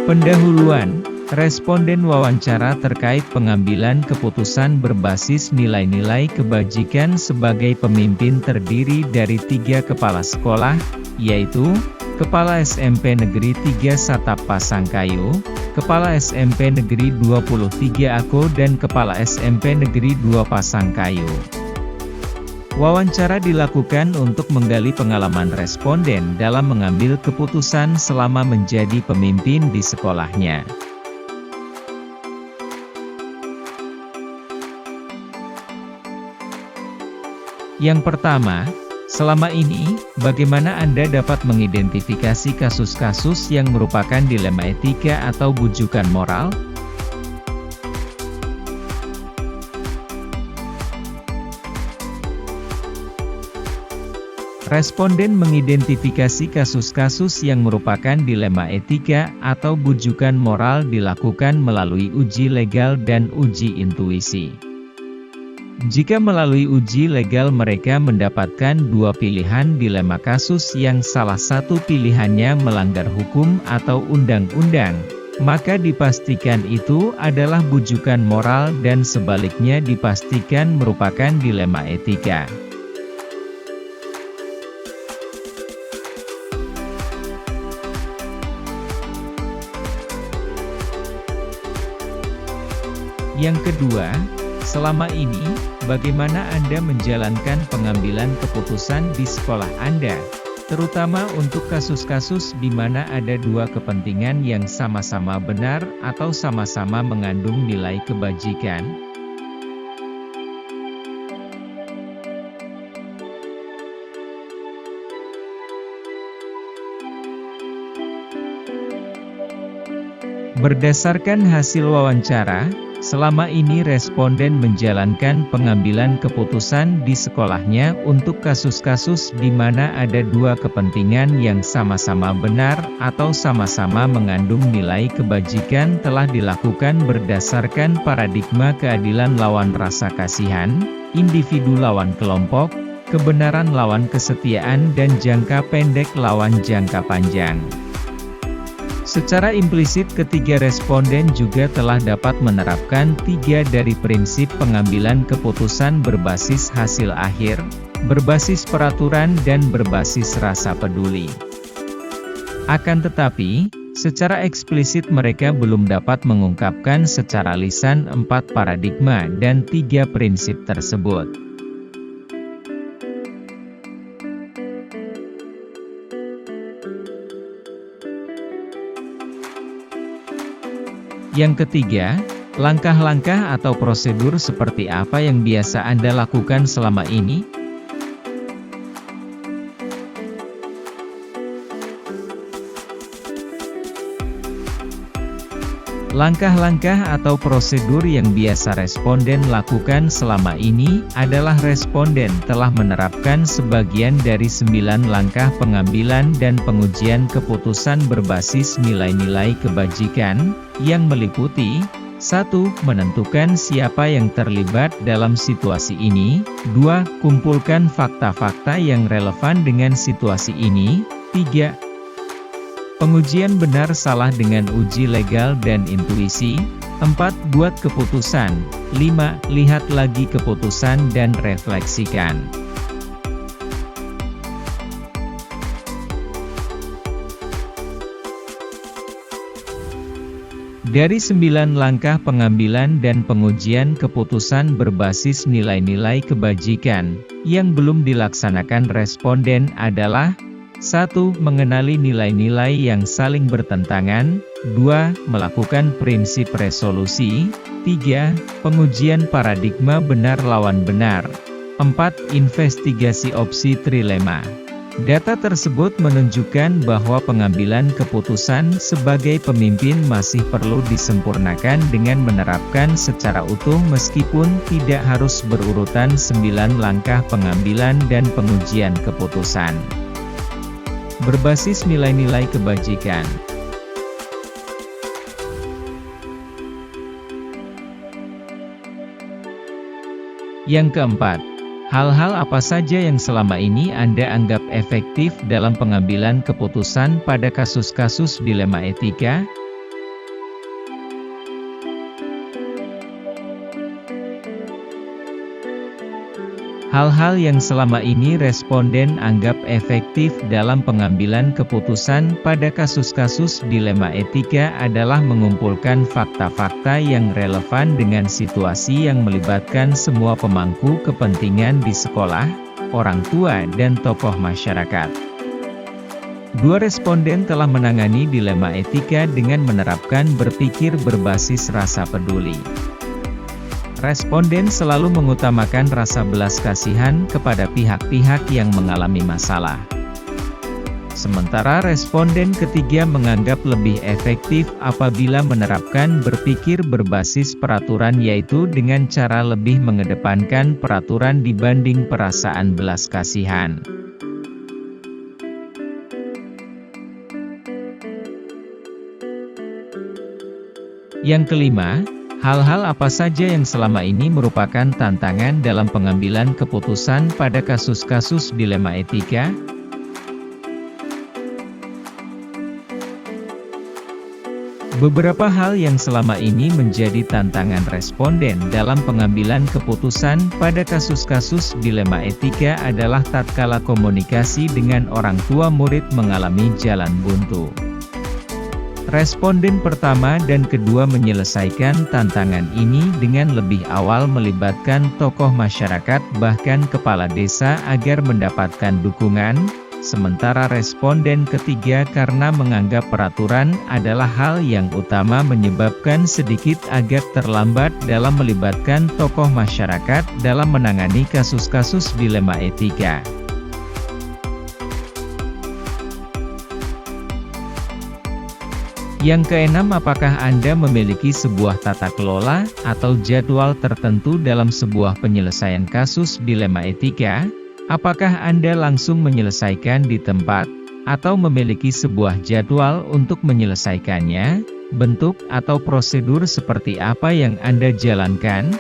Pendahuluan, responden wawancara terkait pengambilan keputusan berbasis nilai-nilai kebajikan sebagai pemimpin terdiri dari 3 kepala sekolah, yaitu Kepala SMP Negeri 3 Satap Pasangkayu, Kepala SMP Negeri 23 Ako dan Kepala SMP Negeri 2 Pasangkayu. Wawancara dilakukan untuk menggali pengalaman responden dalam mengambil keputusan selama menjadi pemimpin di sekolahnya. Yang pertama, selama ini, bagaimana Anda dapat mengidentifikasi kasus-kasus yang merupakan dilema etika atau bujukan moral? Responden mengidentifikasi kasus-kasus yang merupakan dilema etika atau bujukan moral dilakukan melalui uji legal dan uji intuisi. Jika melalui uji legal mereka mendapatkan 2 pilihan dilema kasus yang salah satu pilihannya melanggar hukum atau undang-undang, maka dipastikan itu adalah bujukan moral dan sebaliknya dipastikan merupakan dilema etika. Yang kedua, selama ini, bagaimana Anda menjalankan pengambilan keputusan di sekolah Anda, terutama untuk kasus-kasus di mana ada 2 kepentingan yang sama-sama benar atau sama-sama mengandung nilai kebajikan? Berdasarkan hasil wawancara, selama ini responden menjalankan pengambilan keputusan di sekolahnya untuk kasus-kasus di mana ada 2 kepentingan yang sama-sama benar atau sama-sama mengandung nilai kebajikan telah dilakukan berdasarkan paradigma keadilan lawan rasa kasihan, individu lawan kelompok, kebenaran lawan kesetiaan dan jangka pendek lawan jangka panjang. Secara implisit ketiga responden juga telah dapat menerapkan 3 dari prinsip pengambilan keputusan berbasis hasil akhir, berbasis peraturan dan berbasis rasa peduli. Akan tetapi, secara eksplisit mereka belum dapat mengungkapkan secara lisan 4 paradigma dan 3 prinsip tersebut. Yang ketiga, langkah-langkah atau prosedur seperti apa yang biasa Anda lakukan selama ini? Langkah-langkah atau prosedur yang biasa responden lakukan selama ini adalah responden telah menerapkan sebagian dari 9 langkah pengambilan dan pengujian keputusan berbasis nilai-nilai kebajikan, yang meliputi 1. Menentukan siapa yang terlibat dalam situasi ini. 2. Kumpulkan fakta-fakta yang relevan dengan situasi ini. 3. Pengujian benar salah dengan uji legal dan intuisi. 4. Buat keputusan. 5. Lihat lagi keputusan dan refleksikan. Dari 9 langkah pengambilan dan pengujian keputusan berbasis nilai-nilai kebajikan, yang belum dilaksanakan responden adalah 1. Mengenali nilai-nilai yang saling bertentangan. 2. Melakukan prinsip resolusi. 3. Pengujian paradigma benar lawan benar. 4. Investigasi opsi trilema. Data tersebut menunjukkan bahwa pengambilan keputusan sebagai pemimpin masih perlu disempurnakan dengan menerapkan secara utuh meskipun tidak harus berurutan 9 langkah pengambilan dan pengujian keputusan. Berbasis nilai-nilai kebajikan. Yang keempat, hal-hal apa saja yang selama ini Anda anggap efektif dalam pengambilan keputusan pada kasus-kasus dilema etika? Hal-hal yang selama ini responden anggap efektif dalam pengambilan keputusan pada kasus-kasus dilema etika adalah mengumpulkan fakta-fakta yang relevan dengan situasi yang melibatkan semua pemangku kepentingan di sekolah, orang tua dan tokoh masyarakat. Dua responden telah menangani dilema etika dengan menerapkan berpikir berbasis rasa peduli. Responden selalu mengutamakan rasa belas kasihan kepada pihak-pihak yang mengalami masalah. Sementara responden ketiga menganggap lebih efektif apabila menerapkan berpikir berbasis peraturan, yaitu dengan cara lebih mengedepankan peraturan dibanding perasaan belas kasihan. Yang kelima, hal-hal apa saja yang selama ini merupakan tantangan dalam pengambilan keputusan pada kasus-kasus dilema etika? Beberapa hal yang selama ini menjadi tantangan responden dalam pengambilan keputusan pada kasus-kasus dilema etika adalah tatkala komunikasi dengan orang tua murid mengalami jalan buntu. Responden pertama dan kedua menyelesaikan tantangan ini dengan lebih awal melibatkan tokoh masyarakat bahkan kepala desa agar mendapatkan dukungan, sementara responden ketiga karena menganggap peraturan adalah hal yang utama menyebabkan sedikit agak terlambat dalam melibatkan tokoh masyarakat dalam menangani kasus-kasus dilema etika. Yang keenam, apakah Anda memiliki sebuah tata kelola atau jadwal tertentu dalam sebuah penyelesaian kasus dilema etika? Apakah Anda langsung menyelesaikan di tempat, atau memiliki sebuah jadwal untuk menyelesaikannya? Bentuk atau prosedur seperti apa yang Anda jalankan?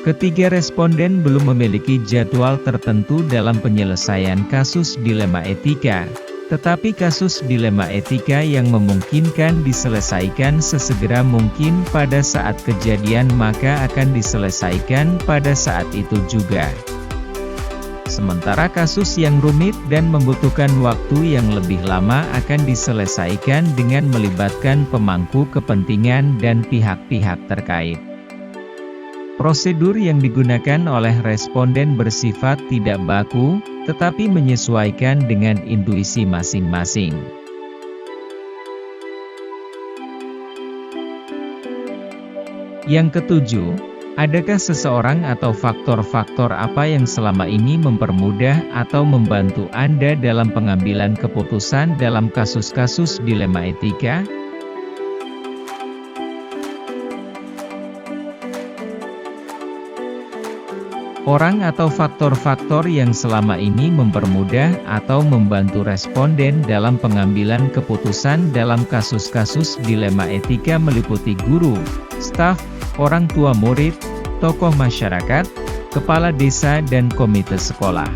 Ketiga responden belum memiliki jadwal tertentu dalam penyelesaian kasus dilema etika, tetapi kasus dilema etika yang memungkinkan diselesaikan sesegera mungkin pada saat kejadian maka akan diselesaikan pada saat itu juga. Sementara kasus yang rumit dan membutuhkan waktu yang lebih lama akan diselesaikan dengan melibatkan pemangku kepentingan dan pihak-pihak terkait. Prosedur yang digunakan oleh responden bersifat tidak baku, tetapi menyesuaikan dengan intuisi masing-masing. Yang ketujuh, adakah seseorang atau faktor-faktor apa yang selama ini mempermudah atau membantu Anda dalam pengambilan keputusan dalam kasus-kasus dilema etika? Orang atau faktor-faktor yang selama ini mempermudah atau membantu responden dalam pengambilan keputusan dalam kasus-kasus dilema etika meliputi guru, staf, orang tua murid, tokoh masyarakat, kepala desa dan komite sekolah.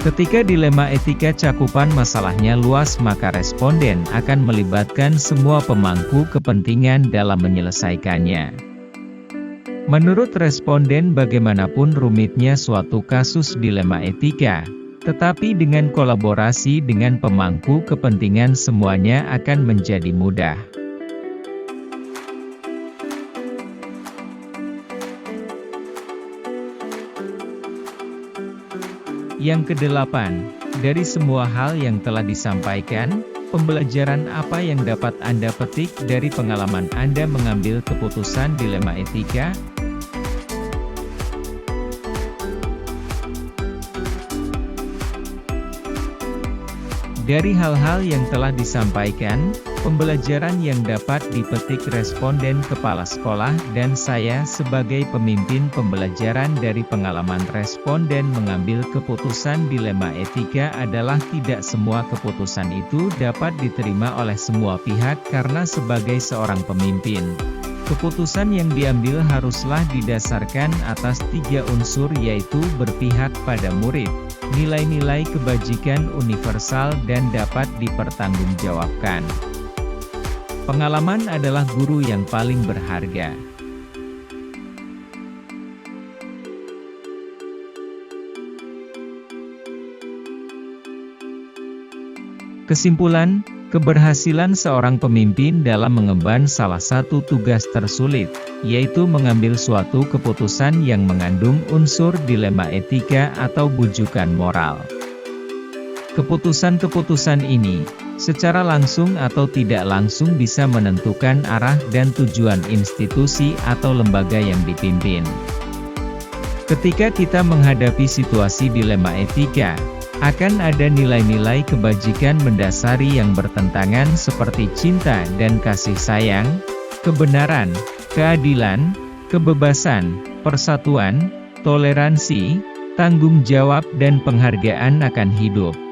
Ketika dilema etika cakupan masalahnya luas maka responden akan melibatkan semua pemangku kepentingan dalam menyelesaikannya. Menurut responden bagaimanapun rumitnya suatu kasus dilema etika, tetapi dengan kolaborasi dengan pemangku kepentingan semuanya akan menjadi mudah. Yang kedelapan, dari semua hal yang telah disampaikan, pembelajaran apa yang dapat Anda petik dari pengalaman Anda mengambil keputusan dilema etika? Dari hal-hal yang telah disampaikan, pembelajaran yang dapat dipetik responden kepala sekolah dan saya sebagai pemimpin pembelajaran dari pengalaman responden mengambil keputusan dilema etika adalah tidak semua keputusan itu dapat diterima oleh semua pihak karena sebagai seorang pemimpin, keputusan yang diambil haruslah didasarkan atas 3 unsur yaitu berpihak pada murid, nilai-nilai kebajikan universal dan dapat dipertanggungjawabkan. Pengalaman adalah guru yang paling berharga. Kesimpulan, keberhasilan seorang pemimpin dalam mengemban salah satu tugas tersulit, yaitu mengambil suatu keputusan yang mengandung unsur dilema etika atau bujukan moral. Keputusan-keputusan ini, secara langsung atau tidak langsung bisa menentukan arah dan tujuan institusi atau lembaga yang dipimpin. Ketika kita menghadapi situasi dilema etika, akan ada nilai-nilai kebajikan mendasari yang bertentangan seperti cinta dan kasih sayang, kebenaran, keadilan, kebebasan, persatuan, toleransi, tanggung jawab dan penghargaan akan hidup.